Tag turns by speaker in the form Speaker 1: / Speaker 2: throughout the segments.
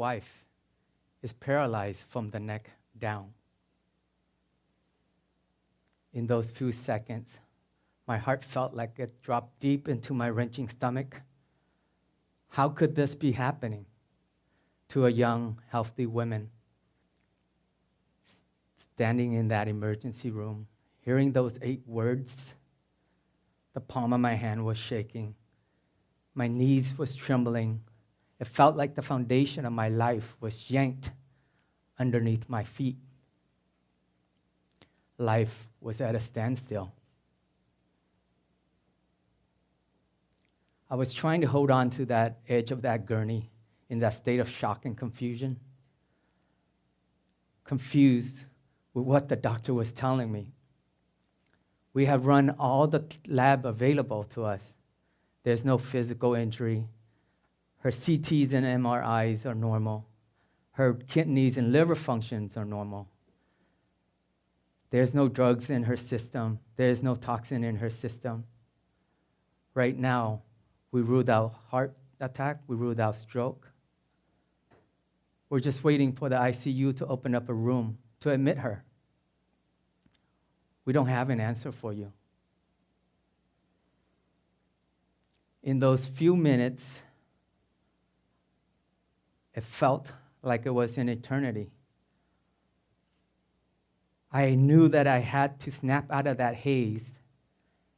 Speaker 1: wife is paralyzed from the neck down. In those few seconds, my heart felt like it dropped deep into my wrenching stomach. How could this be happening to a young, healthy woman? Standing in that emergency room, hearing those 8 words, the palm of my hand was shaking. My knees was trembling. It felt like the foundation of my life was yanked underneath my feet. Life was at a standstill. I was trying to hold on to that edge of that gurney in that state of shock and confusion. Confused with what the doctor was telling me. We have run all the lab available to us. There's no physical injury. Her CTs and MRIs are normal. Her kidneys and liver functions are normal. There's no drugs in her system. There's no toxin in her system. Right now, we ruled out heart attack. We ruled out stroke. We're just waiting for the ICU to open up a room to admit her. We don't have an answer for you. In those few minutes, it felt like it was an eternity. I knew that I had to snap out of that haze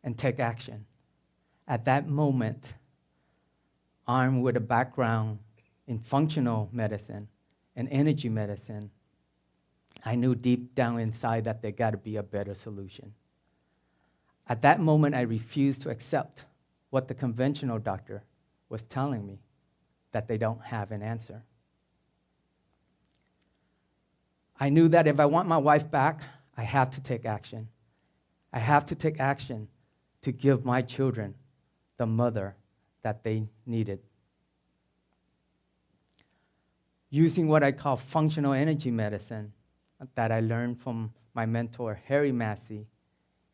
Speaker 1: and take action. At that moment, armed with a background in functional medicine and energy medicine, I knew deep down inside that there got to be a better solution. At that moment, I refused to accept what the conventional doctor was telling me, that they don't have an answer. I knew that if I want my wife back, I have to take action. I have to take action to give my children the mother that they needed. Using what I call functional energy medicine that I learned from my mentor, Harry Massey,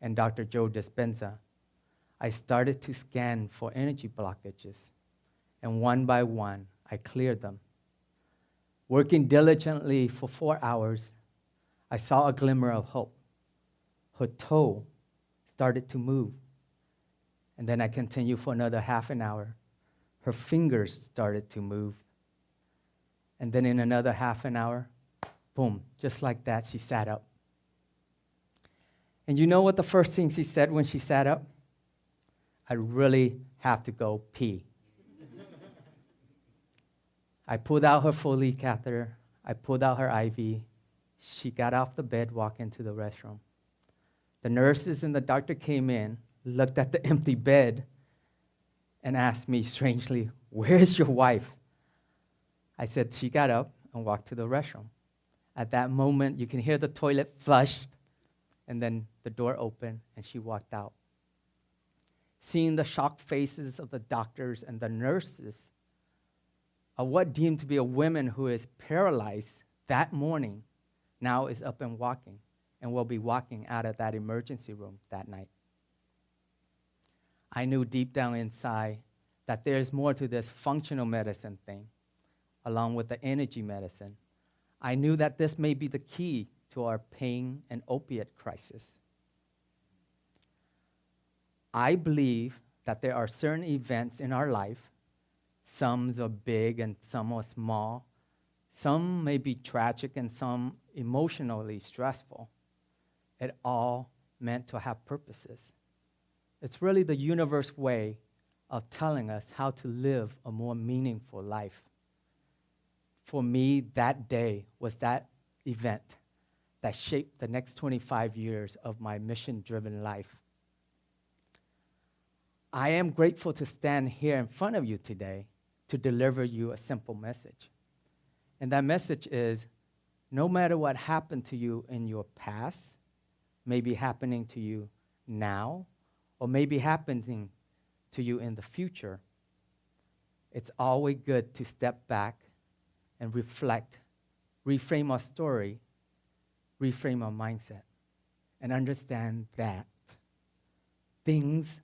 Speaker 1: and Dr. Joe Dispenza, I started to scan for energy blockages, and one by one, I cleared them. Working diligently for 4 hours, I saw a glimmer of hope. Her toe started to move, and then I continued for another half an hour. Her fingers started to move, and then in another half an hour, boom, just like that, she sat up. And you know what the first thing she said when she sat up? I really have to go pee. I pulled out her Foley catheter. I pulled out her IV. She got off the bed, walked into the restroom. The nurses and the doctor came in, looked at the empty bed, and asked me strangely, "Where's your wife?" I said, "She got up and walked to the restroom." At that moment, you can hear the toilet flushed, and then the door opened, and she walked out. Seeing the shocked faces of the doctors and the nurses of what deemed to be a woman who is paralyzed that morning now is up and walking and will be walking out of that emergency room that night. I knew deep down inside that there's more to this functional medicine thing, along with the energy medicine. I knew that this may be the key to our pain and opiate crisis. I believe that there are certain events in our life, some are big and some are small, some may be tragic and some emotionally stressful. It all meant to have purposes. It's really the universe's way of telling us how to live a more meaningful life. For me, that day was that event that shaped the next 25 years of my mission-driven life. I am grateful to stand here in front of you today to deliver you a simple message. And that message is, no matter what happened to you in your past, may be happening to you now, or may be happening to you in the future, it's always good to step back and reflect, reframe our story, reframe our mindset, and understand that things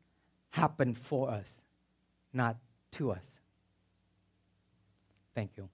Speaker 1: happen for us, not to us. Thank you.